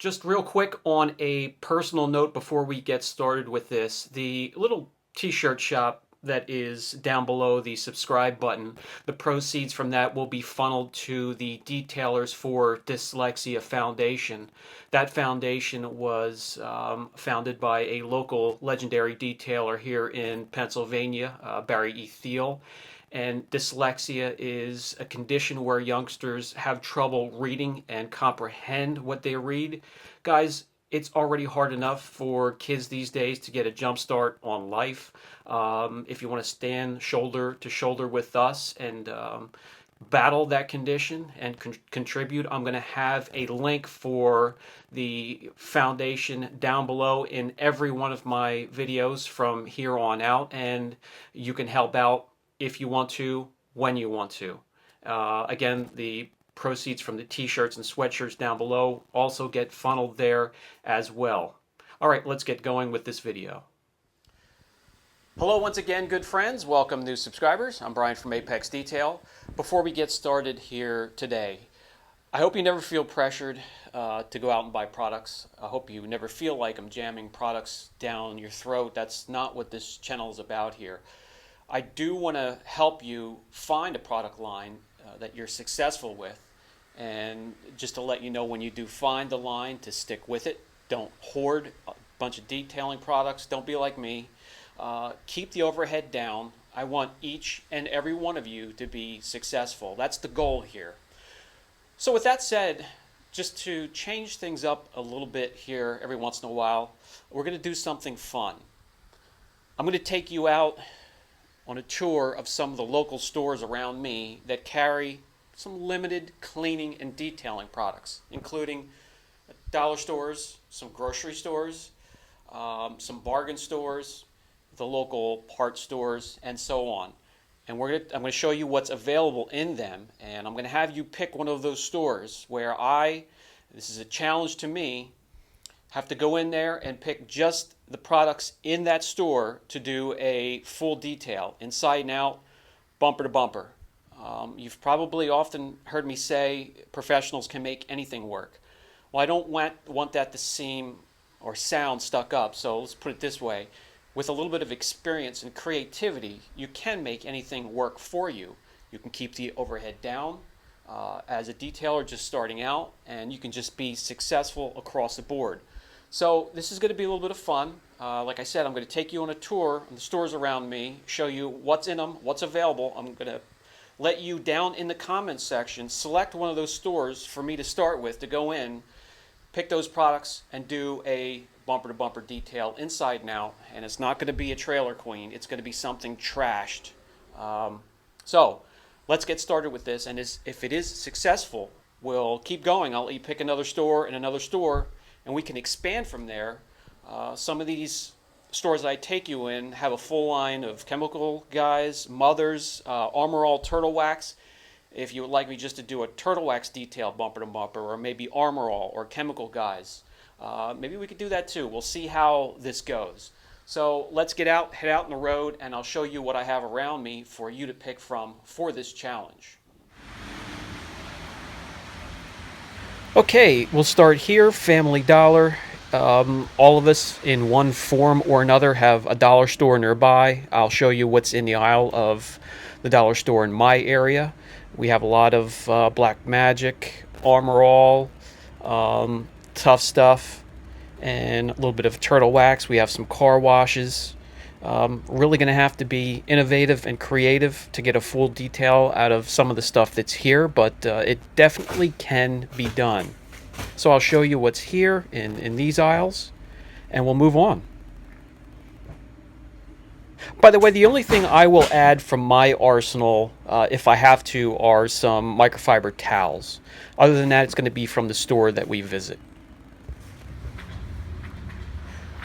Just real quick on a personal note before we get started with this, the little t-shirt shop that is down below the subscribe button, the proceeds from that will be funneled to the Detailers for Dyslexia Foundation. That foundation was founded by a local legendary detailer here in Pennsylvania, Barry E. Thiel. And dyslexia is a condition where youngsters have trouble reading and comprehend what they read. Guys, it's already hard enough for kids these days to get a jump start on life. If you want to stand shoulder to shoulder with us and battle that condition and contribute, I'm going to have a link for the foundation down below in every one of my videos from here on out, and you can help out if you want to, when you want to. Again, the proceeds from the t-shirts and sweatshirts down below also get funneled there as well. All right, let's get going with this video. Hello once again, good friends. Welcome new subscribers. I'm Brian from Apex Detail. Before we get started here today, I hope you never feel pressured to go out and buy products. I hope you never feel like I'm jamming products down your throat. That's not what this channel is about here. I do want to help you find a product line that you're successful with, and just to let you know, when you do find the line, to stick with it. Don't hoard a bunch of detailing products. Don't be like me. Keep the overhead down. I want each and every one of you to be successful. That's the goal here. So with that said, just to change things up a little bit here every once in a while, we're going to do something fun. I'm going to take you out on a tour of some of the local stores around me that carry some limited cleaning and detailing products, including dollar stores, some grocery stores, some bargain stores, the local parts stores, and so on. And I'm going to show you what's available in them, and I'm going to have you pick one of those stores where this is a challenge to me, have to go in there and pick just the products in that store to do a full detail, inside and out, bumper to bumper. You've probably often heard me say professionals can make anything work. Well, I don't want that to seem or sound stuck up, so let's put it this way. With a little bit of experience and creativity, you can make anything work for you. You can keep the overhead down as a detailer just starting out, and you can just be successful across the board. So this is going to be a little bit of fun. Like I said, I'm going to take you on a tour of the stores around me, show you what's in them, what's available. I'm going to let you down in the comments section select one of those stores for me to start with, to go in, pick those products, and do a bumper-to-bumper detail inside and out. And it's not going to be a trailer queen. It's going to be something trashed. So let's get started with this. And if it is successful, we'll keep going. I'll let you pick another store and another store, and we can expand from there. Some of these stores I take you in have a full line of chemical guys, mothers, Armor All Turtle Wax. If you would like me just to do a turtle wax detail bumper to bumper, or maybe Armor All or chemical guys, maybe we could do that too. We'll see how this goes. So let's head out on the road, and I'll show you what I have around me for you to pick from for this challenge. Okay, we'll start here, Family Dollar. All of us in one form or another have a dollar store nearby. I'll show you what's in the aisle of the dollar store in my area. We have a lot of Black Magic, Armor All, Tough Stuff, and a little bit of Turtle Wax. We have some car washes. Really going to have to be innovative and creative to get a full detail out of some of the stuff that's here, but it definitely can be done. So I'll show you what's here in these aisles, and we'll move on. By the way, the only thing I will add from my arsenal, if I have to, are some microfiber towels. Other than that, it's going to be from the store that we visit.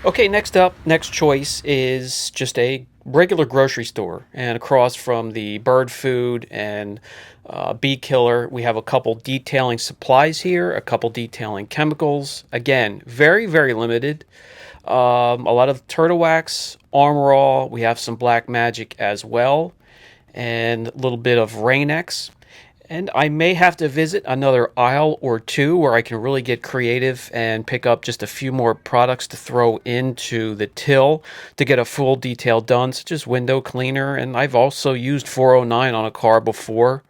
Okay, next choice is just a regular grocery store, and across from the bird food and bee killer, we have a couple detailing supplies here, a couple detailing chemicals. Again, very, very limited. A lot of Turtle Wax, Armor All. We have some Black Magic as well, and a little bit of Rain-X. And I may have to visit another aisle or two where I can really get creative and pick up just a few more products to throw into the till to get a full detail done, such as window cleaner. And I've also used 409 on a car before,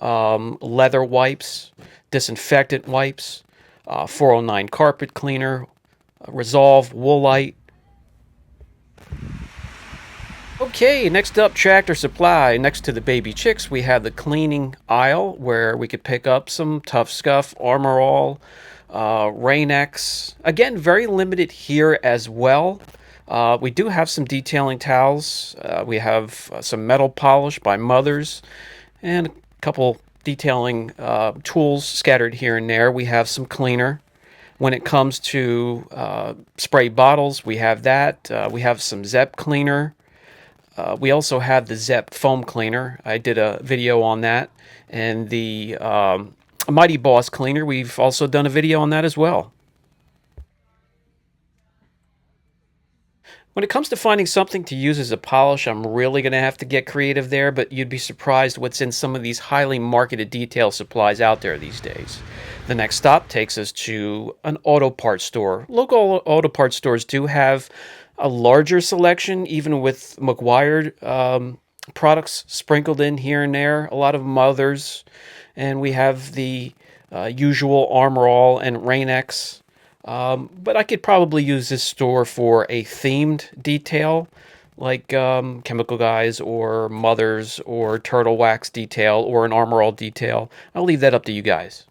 leather wipes, disinfectant wipes, 409 carpet cleaner, Resolve Woolite. Okay, next up, Tractor Supply. Next to the baby chicks, we have the cleaning aisle where we could pick up some Tough Scuff, Armor All, Rain-X. Again, very limited here as well. We do have some detailing towels. We have some metal polish by Mothers and a couple detailing tools scattered here and there. We have some cleaner. When it comes to spray bottles, we have that. We have some Zep cleaner. We also have the Zep foam cleaner. I did a video on that. And the Mighty Boss cleaner, we've also done a video on that as well. When it comes to finding something to use as a polish, I'm really going to have to get creative there, but you'd be surprised what's in some of these highly marketed detail supplies out there these days. The next stop takes us to an auto parts store. Local auto parts stores do have a larger selection, even with McGuire products sprinkled in here and there, a lot of Mothers, and we have the usual Armor All and Rain-X. But I could probably use this store for a themed detail, like Chemical Guys or Mothers or Turtle Wax detail or an Armor All detail. I'll leave that up to you guys.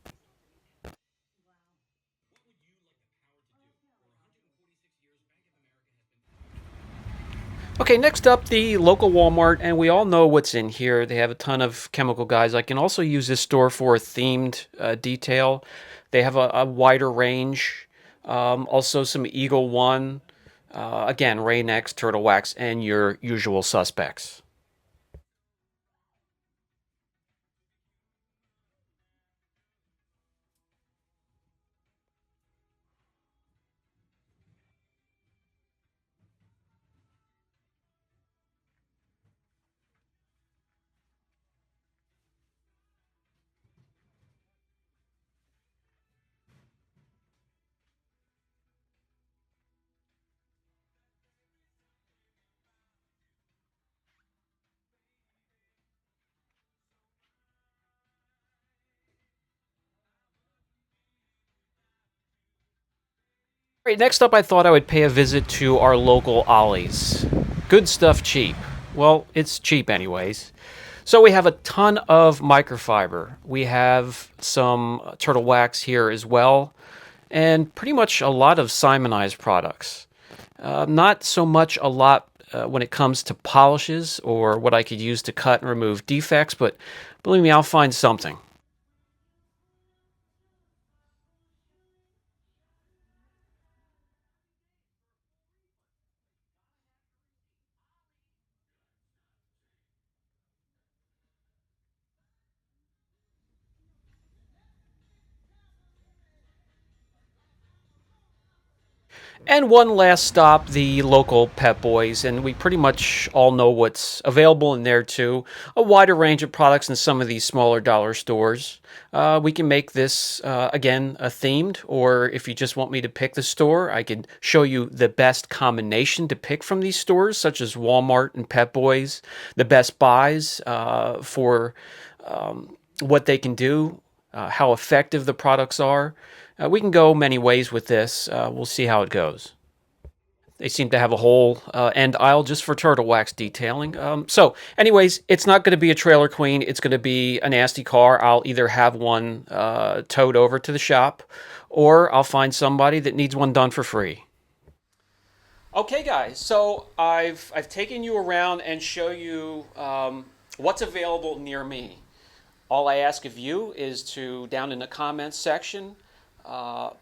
Okay, next up, the local Walmart, and we all know what's in here. They have a ton of Chemical Guys. I can also use this store for a themed detail. They have a wider range. Also, some Eagle One. Again, Rain-X, Turtle Wax, and your usual suspects. Right, next up, I thought I would pay a visit to our local Ollies. Good stuff cheap. Well, it's cheap, anyways. So we have a ton of microfiber. We have some turtle wax here as well, and pretty much a lot of Simonized products. Not so much a lot when it comes to polishes or what I could use to cut and remove defects, but believe me, I'll find something. And one last stop, the local Pep Boys, and we pretty much all know what's available in there too. A wider range of products in some of these smaller dollar stores. We can make this, again, a themed, or if you just want me to pick the store, I can show you the best combination to pick from these stores, such as Walmart and Pep Boys, the best buys for what they can do, how effective the products are. We can go many ways with this. We'll see how it goes. They seem to have a whole end aisle just for turtle wax detailing. Anyways, it's not going to be a trailer queen. It's going to be a nasty car. I'll either have one towed over to the shop, or I'll find somebody that needs one done for free. Okay, guys. So I've taken you around and show you what's available near me. All I ask of you is to, down in the comments section,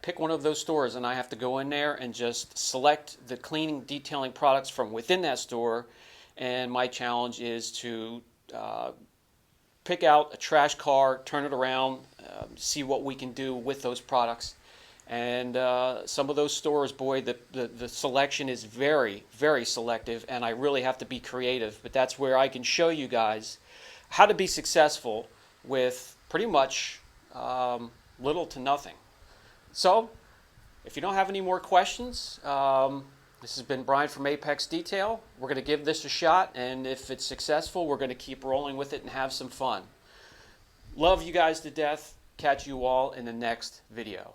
pick one of those stores, and I have to go in there and just select the cleaning, detailing products from within that store. And my challenge is to pick out a trash car, turn it around, see what we can do with those products. And some of those stores, boy, the selection is very, very selective, and I really have to be creative. But that's where I can show you guys how to be successful with pretty much little to nothing. So, if you don't have any more questions, this has been Brian from Apex Detail. We're going to give this a shot, and if it's successful, we're going to keep rolling with it and have some fun. Love you guys to death. Catch you all in the next video.